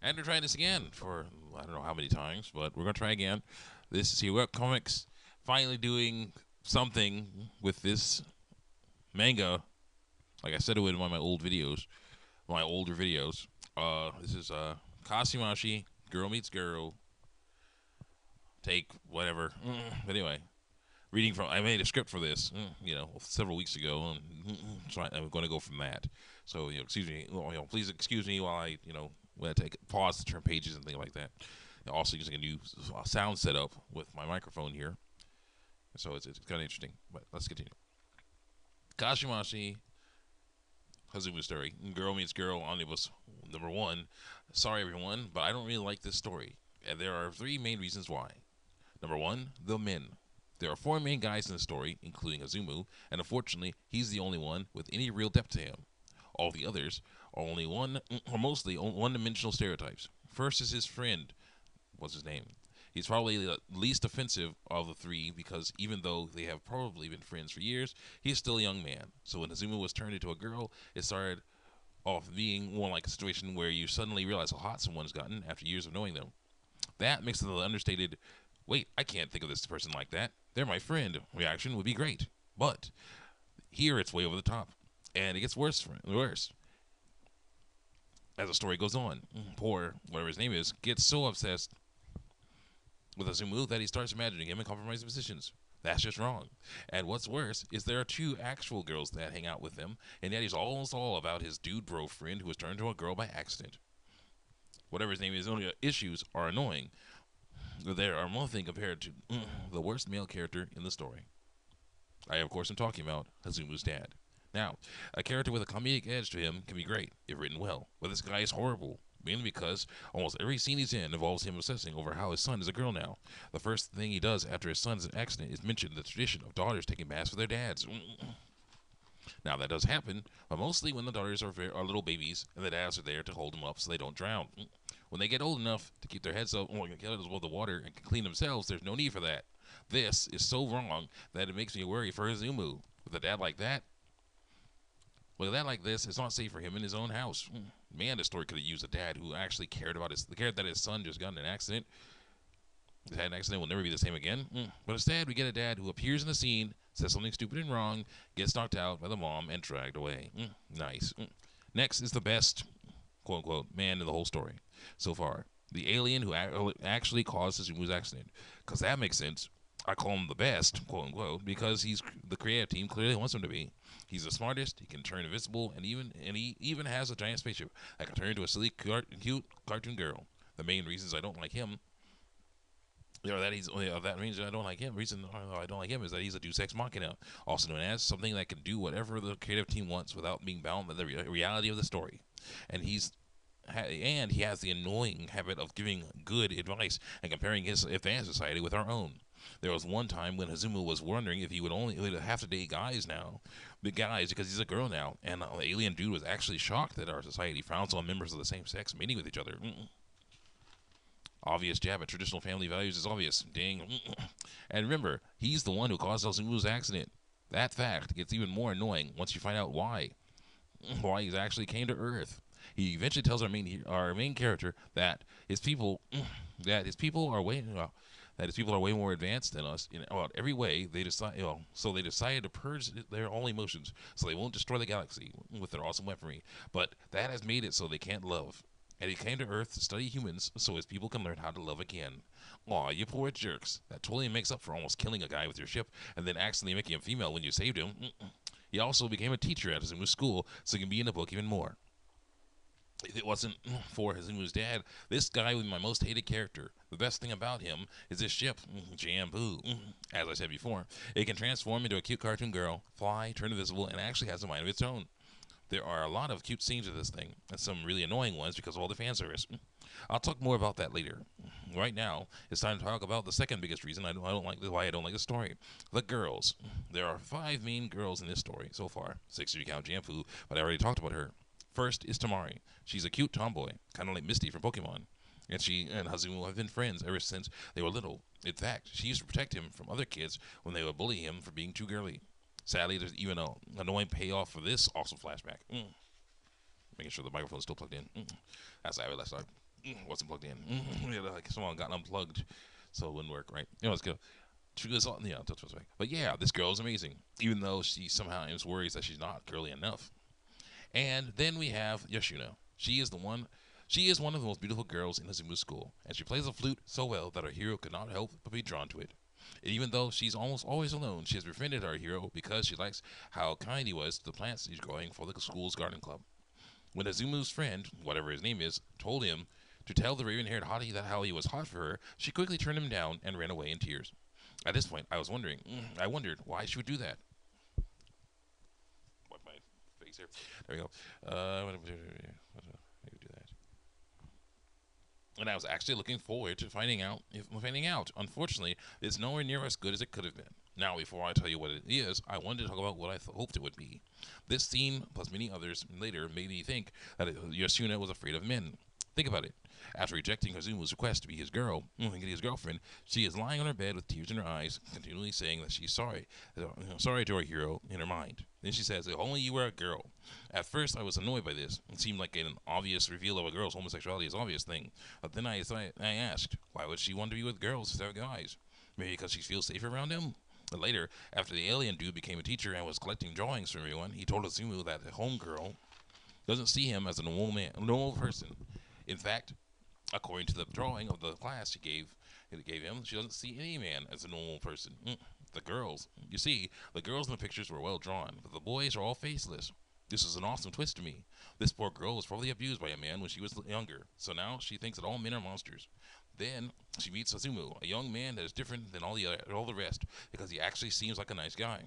And we're trying this again for I don't know how many times, but we're gonna try again. This is Here Comics finally doing something with this manga. Like I said it in one of my old videos, my older videos. This is Kashimashi, Girl Meets Girl, take whatever. But anyway, reading from I made a script for this, several weeks ago, and I'm going to go from that. So excuse me, please excuse me while when I take pause to turn pages and things like that. Also using a new sound setup with my microphone here, so it's kind of interesting. But let's continue. Kashimashi Hazumu story, Girl Meets Girl Omnibus #1. Sorry everyone, but I don't really like this story, and there are three main reasons why. Number one, the men. There are four main guys in the story, including Azumu, and unfortunately, he's the only one with any real depth to him. All the others are only mostly one-dimensional stereotypes. First is his friend. What's his name? He's probably the least offensive of the three because even though they have probably been friends for years, he's still a young man. So when Azumu was turned into a girl, it started off being more like a situation where you suddenly realize how hot someone's gotten after years of knowing them. That mixed with the understated, wait, I can't think of this person like that. They're my friend reaction would be great. But here it's way over the top. And it gets worse. As the story goes on. Poor, whatever his name is, gets so obsessed with Azumu that he starts imagining him in compromising positions. That's just wrong. And what's worse is there are two actual girls that hang out with him, and yet he's almost all about his dude bro friend who was turned into a girl by accident. Whatever his name is, only issues are annoying. There are nothing compared to the worst male character in the story. I, of course, am talking about Hazumu's dad. Now, a character with a comedic edge to him can be great, if written well, but this guy is horrible, mainly because almost every scene he's in involves him obsessing over how his son is a girl now. The first thing he does after his son's accident is mention the tradition of daughters taking baths with their dads. Now, that does happen, but mostly when the daughters are little babies and the dads are there to hold them up so they don't drown. When they get old enough to keep their heads up or get above the water and can clean themselves, there's no need for that. This is so wrong that it makes me worry for Izumu. With a dad like that, with a dad like this, it's not safe for him in his own house. Man, this story could have used a dad who actually cared that his son just got in an accident. Had an accident will never be the same again. But instead, we get a dad who appears in the scene, says something stupid and wrong, gets knocked out by the mom, and dragged away. Nice. Next is the best, quote unquote, man in the whole story so far. The alien who actually caused Suzumu's accident. Because that makes sense. I call him the best, quote unquote, because the creative team clearly wants him to be. He's the smartest. He can turn invisible, and he even has a giant spaceship that can turn into a silly, cute cartoon girl. The main reasons I don't like him that means I don't like him. Reason I don't like him is that he's a Deus Ex Machina, also known as something that can do whatever the creative team wants without being bound by the reality of the story. And he has the annoying habit of giving good advice and comparing his advanced society with our own. There was one time when Hazumu was wondering if he would have to date guys now, big guys, because he's a girl now, and the alien dude was actually shocked that our society frowns on members of the same sex mating with each other. Obvious jab at traditional family values is obvious. Dang. And remember, he's the one who caused Suzumu's accident. That fact gets even more annoying once you find out why. Why he actually came to Earth. He eventually tells our main character that his people are way more advanced than us in about every way. So they decided to purge their own emotions so they won't destroy the galaxy with their awesome weaponry. But that has made it so they can't love. And he came to Earth to study humans so his people can learn how to love again. Aw, you poor jerks. That totally makes up for almost killing a guy with your ship and then accidentally making him female when you saved him. He also became a teacher at Hazumu's school so he can be in the book even more. If it wasn't for Hazumu's dad, this guy would be my most hated character. The best thing about him is this ship, Jambu. As I said before, it can transform into a cute cartoon girl, fly, turn invisible, and actually has a mind of its own. There are a lot of cute scenes of this thing, and some really annoying ones because of all the fan service. I'll talk more about that later. Right now, it's time to talk about the second biggest reason why I don't like the story. The girls. There are 5 main girls in this story so far. 6 if you count Jamfu, but I already talked about her. First is Tamari. She's a cute tomboy, kind of like Misty from Pokemon. And she and Hazumu have been friends ever since they were little. In fact, she used to protect him from other kids when they would bully him for being too girly. Sadly, there's even an annoying payoff for this awesome flashback. Making sure the microphone's still plugged in. That's how I last time. Wasn't plugged in. Like someone got unplugged, so it wouldn't work. Right? Let's go. She goes on, that's what's right. But yeah, this girl is amazing, even though she somehow worries that she's not girly enough. And then we have Yoshuna. She is the one. She is one of the most beautiful girls in Hazumu school, and she plays the flute so well that our hero could not help but be drawn to it. And even though she's almost always alone, she has befriended our hero because she likes how kind he was to the plants he's growing for the school's garden club. When Azumu's friend, whatever his name is, told him to tell the raven-haired hottie that how he was hot for her, she quickly turned him down and ran away in tears. At this point, I wondered why she would do that. What my face here? There we go. Maybe do that. And I was actually looking forward to finding out. Unfortunately, it's nowhere near as good as it could have been. Now, before I tell you what it is, I wanted to talk about what I hoped it would be. This scene, plus many others later, made me think that Yasuna was afraid of men. Think about it. After rejecting Kazumu's request to be his his girlfriend, she is lying on her bed with tears in her eyes, continually saying that she's sorry to our hero in her mind. Then she says, "If only you were a girl." At first, I was annoyed by this. It seemed like an obvious reveal of a girl's homosexuality is an obvious thing. But then I asked, why would she want to be with girls instead of guys? Maybe because she feels safer around them? But later, after the alien dude became a teacher and was collecting drawings from everyone, he told Azumu that the homegirl doesn't see him as a normal person. In fact, according to the drawing of the class it gave him, she doesn't see any man as a normal person. The girls, you see, the girls in the pictures were well drawn, but the boys are all faceless. This is an awesome twist to me. This poor girl was probably abused by a man when she was younger, so now she thinks that all men are monsters. Then she meets Azumu, a young man that is different than all the rest, because he actually seems like a nice guy.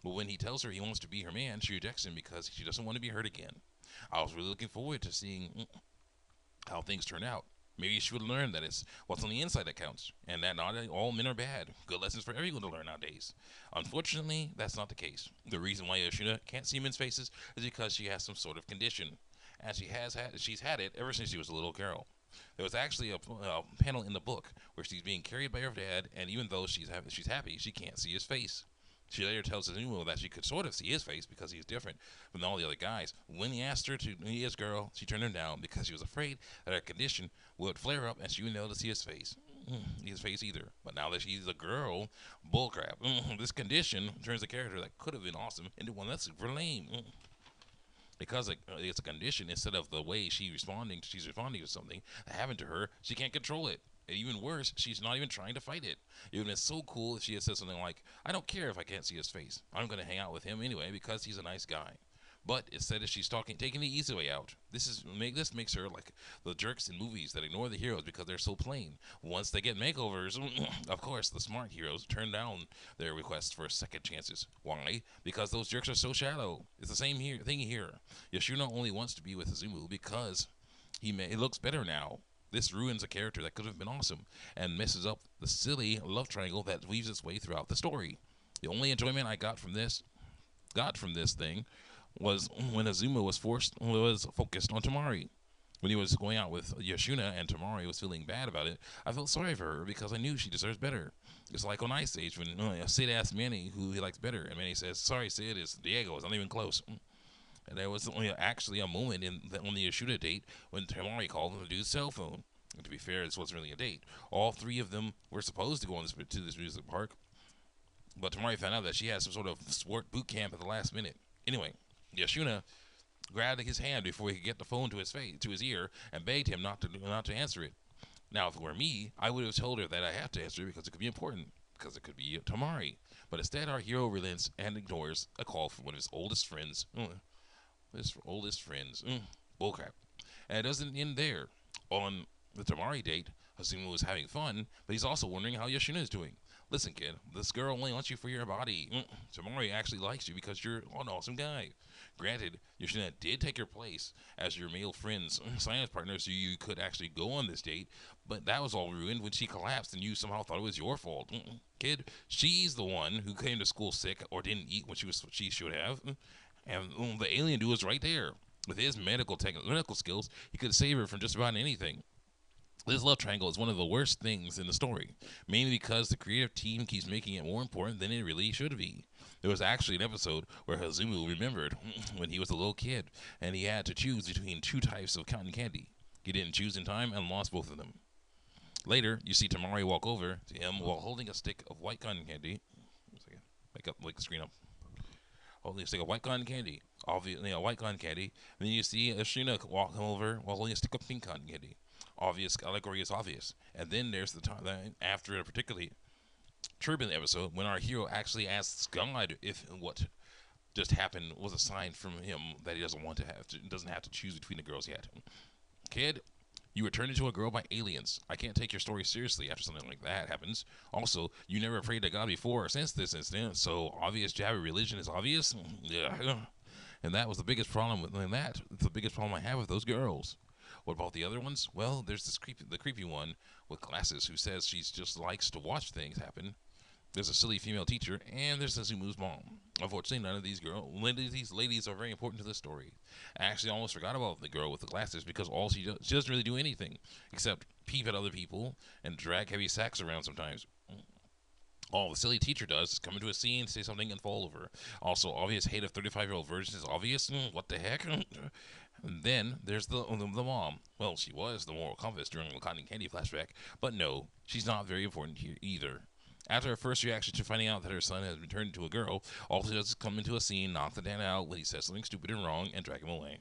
But when he tells her he wants to be her man, she rejects him because she doesn't want to be hurt again. I was really looking forward to seeing how things turn out. Maybe she would learn that it's what's on the inside that counts, and that not all men are bad. Good lessons for everyone to learn nowadays. Unfortunately, that's not the case. The reason why Yoshina can't see men's faces is because she has some sort of condition, and she's had it ever since she was a little girl. There was actually a panel in the book where she's being carried by her dad, and even though she's happy, she can't see his face. She later tells Azumu that she could sort of see his face because he's different from all the other guys. When he asked her to meet his girl, she turned him down because she was afraid that her condition would flare up and she wouldn't be able to see his face either. But now that she's a girl, bullcrap. This condition turns a character that could have been awesome into one that's super lame. Because it's a condition instead of the way she's responding to something that happened to her, she can't control it. And even worse, she's not even trying to fight it. It would have been so cool if she had said something like, "I don't care if I can't see his face. I'm going to hang out with him anyway because he's a nice guy." But instead of she's taking the easy way out. This makes her like the jerks in movies that ignore the heroes because they're so plain. Once they get makeovers, of course, the smart heroes turn down their requests for second chances. Why? Because those jerks are so shallow. It's the same thing here. Yoshino only wants to be with Izumu because it looks better now. This ruins a character that could have been awesome and messes up the silly love triangle that weaves its way throughout the story. The only enjoyment I got from this thing was when Azuma was focused on Tamari. When he was going out with Yoshuna and Tamari was feeling bad about it, I felt sorry for her because I knew she deserves better. It's like on Ice Age when Sid asks Manny who he likes better, and Manny says, "Sorry, Sid, it's Diego. It's not even close." And there was only actually a moment on the Yoshuna date when Tamari called him to do his cell phone. And to be fair, this wasn't really a date. All three of them were supposed to go to this music park, but Tamari found out that she had some sort of sport boot camp at the last minute. Anyway, Yoshuna grabbed his hand before he could get the phone to his ear, and begged him not to answer it. Now, if it were me, I would have told her that I have to answer it because it could be important, because it could be Tamari. But instead, our hero relents and ignores a call from one of his oldest friends. Bullcrap. And it doesn't end there. On the Tamari date, Hazumu was having fun, but he's also wondering how Yoshina is doing. Listen, kid, this girl only wants you for your body. Tamari actually likes you because you're an awesome guy. Granted, Yoshina did take your place as your male friend's science partner, so you could actually go on this date, but that was all ruined when she collapsed and you somehow thought it was your fault. Kid, she's the one who came to school sick or didn't eat when she should have. And the alien dude was right there. With his medical skills, he could save her from just about anything. This love triangle is one of the worst things in the story, mainly because the creative team keeps making it more important than it really should be. There was actually an episode where Hazumu remembered when he was a little kid, and he had to choose between two types of cotton candy. He didn't choose in time and lost both of them. Later, you see Tamari walk over to him while holding a stick of white cotton candy. Make the screen up. Holding a stick of white cotton candy. Obviously, white cotton candy. And then you see Ashina walk over while holding a stick of pink cotton candy. Obvious allegory is obvious. And then there's the time after a particularly turbulent episode when our hero actually asks God if what just happened was a sign from him that he doesn't have to choose between the girls yet. Kid, you were turned into a girl by aliens. I can't take your story seriously after something like that happens. Also, you never prayed to God before or since this incident, so obvious Jabby religion is obvious. Yeah. And that was the biggest problem with that. It's the biggest problem I have with those girls. What about the other ones? Well, there's the creepy one with glasses who says she just likes to watch things happen. There's a silly female teacher, and there's Suzumu's mom. Unfortunately, none of these ladies are very important to the story. I actually almost forgot about the girl with the glasses because she doesn't really do anything except peep at other people and drag heavy sacks around sometimes. All the silly teacher does is come into a scene, say something, and fall over. Also, obvious hate of 35-year-old virgins is obvious. What the heck? And then there's the mom. Well, she was the moral compass during the cotton candy flashback, but no, she's not very important here either. After her first reaction to finding out that her son has been turned into a girl, all she does is come into a scene, knock the dad out when he says something stupid and wrong, and drag him away.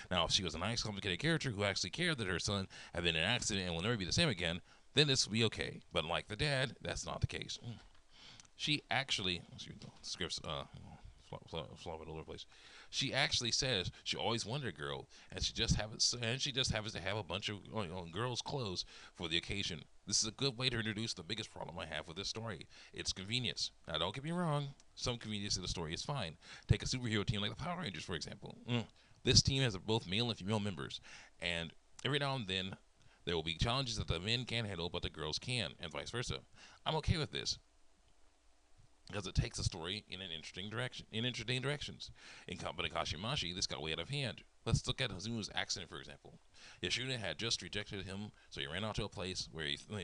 Now, if she was a nice, complicated character who actually cared that her son had been in an accident and will never be the same again, then this would be okay. But like the dad, that's not the case. She actually, scripts flop all over the place. She actually says she always wanted a girl, and she just happens to have a bunch of girls' clothes for the occasion. This is a good way to introduce the biggest problem I have with this story. It's convenience. Now, don't get me wrong. Some convenience in the story is fine. Take a superhero team like the Power Rangers, for example. This team has both male and female members, and every now and then there will be challenges that the men can't handle, but the girls can, and vice versa. I'm okay with this, because it takes the story in interesting directions. In Kashimashi, this got way out of hand. Let's look at Hazumu's accident, for example. Yashuna had just rejected him, so he ran off to a place where he felt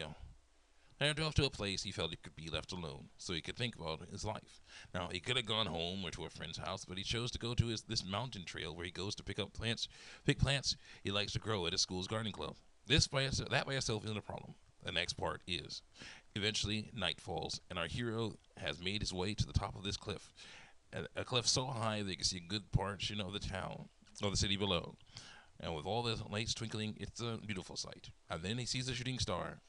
he could be left alone, so he could think about his life. Now, he could have gone home or to a friend's house, but he chose to go to this mountain trail where he goes to pick plants he likes to grow at his school's gardening club. That by itself isn't a problem. The next part is. Eventually, night falls, and our hero has made his way to the top of this cliff. A cliff so high that you can see a good portion of the town, or the city below. And with all the lights twinkling, it's a beautiful sight. And then he sees a shooting star.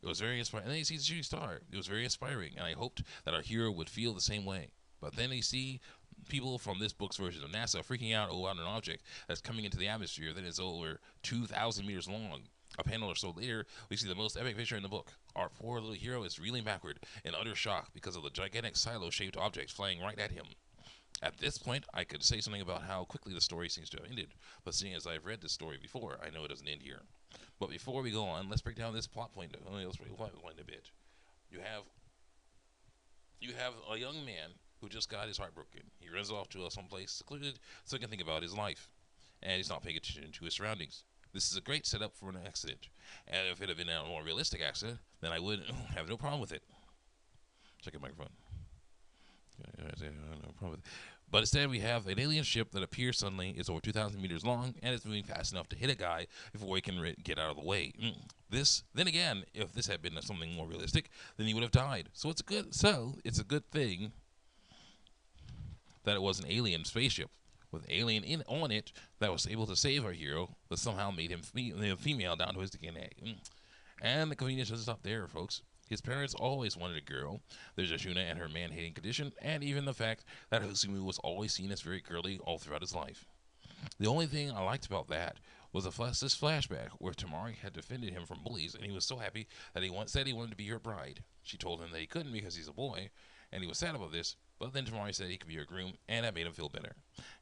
It was very inspiring. And then he sees a shooting star. It was very inspiring, and I hoped that our hero would feel the same way. But then he see people from this book's version of NASA freaking out about an object that's coming into the atmosphere that is over 2,000 meters long. A panel or so later, we see the most epic picture in the book. Our poor little hero is reeling backward in utter shock because of the gigantic silo-shaped objects flying right at him. At this point, I could say something about how quickly the story seems to have ended, but seeing as I've read this story before, I know it doesn't end here. But before we go on, let's break down this plot point a bit. You have a young man who just got his heart broken. He runs off to someplace secluded so he can think about his life, and he's not paying attention to his surroundings. This is a great setup for an accident, and if it had been a more realistic accident, then I would have no problem with it. Check the microphone. No problem with it. But instead, we have an alien ship that appears suddenly, is over 2,000 meters long, and is moving fast enough to hit a guy before he can get out of the way. Then again, if this had been something more realistic, then he would have died. So it's a good thing that it was an alien spaceship with alien on it that was able to save our hero, but somehow made him female down to his DNA. And the convenience doesn't stop there, folks. His parents always wanted a girl. There's Ashuna and her man-hating condition, and even the fact that Hosumu was always seen as very girly all throughout his life. The only thing I liked about that was this flashback where Tamari had defended him from bullies, and he was so happy that he said he wanted to be her bride. She told him that he couldn't because he's a boy, and he was sad about this, but then Tamari said he could be her groom, and that made him feel better.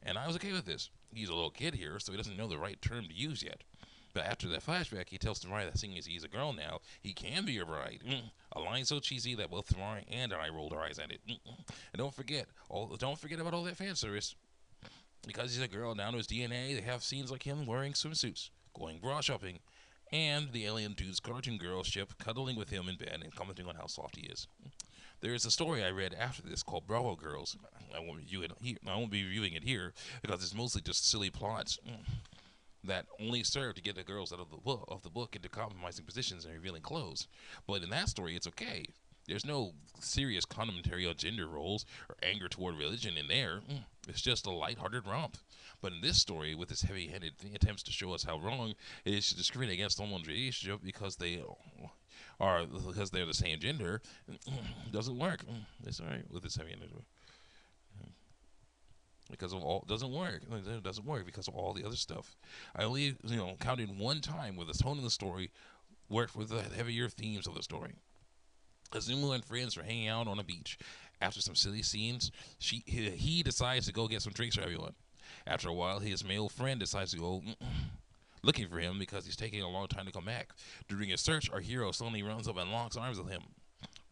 And I was okay with this. He's a little kid here, so he doesn't know the right term to use yet. But after that flashback, he tells Tamari that seeing as he's a girl now, he can be her bride. A line so cheesy that both Tamari and I rolled our eyes at it. And don't forget about all that fan service. Because he's a girl down to his DNA, they have scenes like him wearing swimsuits, going bra shopping, and the alien dude's cartoon girl ship cuddling with him in bed and commenting on how soft he is. There is a story I read after this called Bravo Girls. I won't be reviewing it here because it's mostly just silly plots. that only serve to get the girls out of the book into compromising positions and revealing clothes. But in that story, it's okay. There's no serious commentary on gender roles or anger toward religion in there. It's just a lighthearted romp. But in this story, with its heavy-handed attempts to show us how wrong it is to discriminate against someone's relationship because they're the same gender, doesn't work. It's alright with this heavy-handed. Because of all doesn't work. It doesn't work because of all the other stuff. I only counted one time where the tone of the story worked with the heavier themes of the story. Azuma and friends are hanging out on a beach. After some silly scenes, he decides to go get some drinks for everyone. After a while, his male friend decides to go looking for him because he's taking a long time to come back. During his search, our hero suddenly runs up and locks arms with him.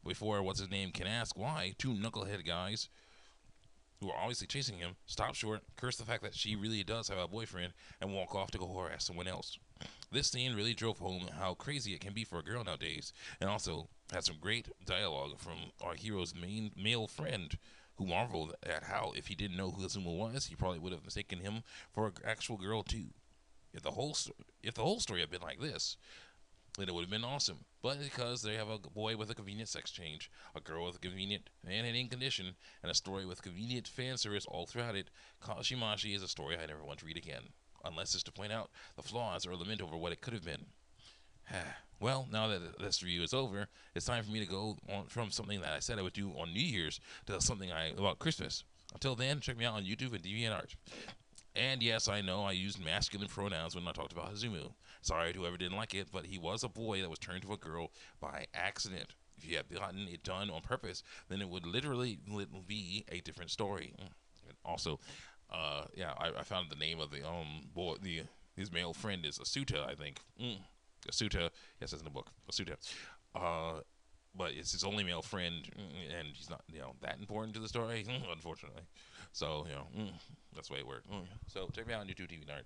Before what's his name can ask why, two knucklehead guys who are obviously chasing him stop short, curse the fact that she really does have a boyfriend, and walk off to go harass someone else. This scene really drove home how crazy it can be for a girl nowadays, and also had some great dialogue from our hero's main male friend, who marveled at how, if he didn't know who Azuma was, he probably would have mistaken him for an actual girl too. If the whole story had been like this, then it would have been awesome. But because they have a boy with a convenient sex change, a girl with a convenient man-hating condition, and a story with convenient fan service all throughout it, Kashimashi is a story I never want to read again, unless it's to point out the flaws or lament over what it could have been. Well, now that this review is over, it's time for me to go on from something that I said I would do on New Year's to something about Christmas. Until then, check me out on YouTube and DeviantArt. And yes, I know I used masculine pronouns when I talked about Hazumu. Sorry to whoever didn't like it, but he was a boy that was turned to a girl by accident. If you had gotten it done on purpose, then it would literally be a different story. And also, I found the name of the boy. His male friend is Asuta, I think. Asuta, yes, it's in the book. Asuta. But it's his only male friend, and he's not, that important to the story, unfortunately. So, that's the way it worked. So, check me out on YouTube TV Nerd.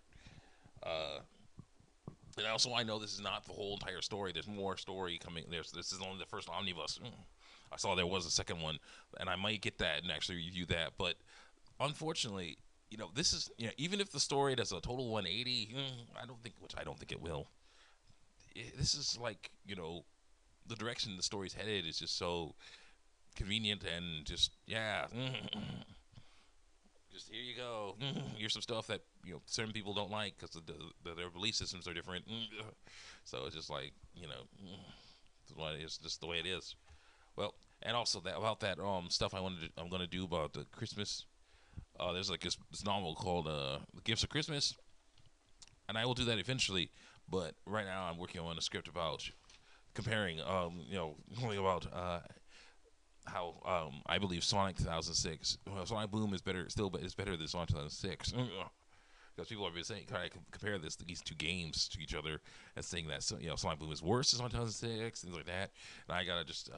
And also, I know this is not the whole entire story. There's more story coming. This is only the first omnibus. I saw there was a second one, and I might get that and actually review that. But unfortunately, this is, even if the story does a total 180, I don't think it will. This is like, the direction the story's headed is just so convenient and just, just here you go. Here's some stuff that certain people don't like because their belief systems are different. So it's just like it's just the way it is. Well, and also about that stuff I'm gonna do about the Christmas. There's like this novel called The Gifts of Christmas, and I will do that eventually. But right now I'm working on a script about comparing, about how I believe Sonic 2006, Sonic Boom is better than Sonic 2006. Because people have been saying, kind of compare these two games to each other and saying that Sonic Boom is worse than Sonic 2006, things like that. And I gotta just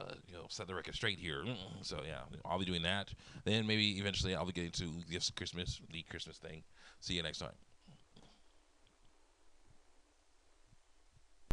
set the record straight here. So yeah, I'll be doing that. Then maybe eventually I'll be getting to Gifts of Christmas, the Christmas thing. See you next time.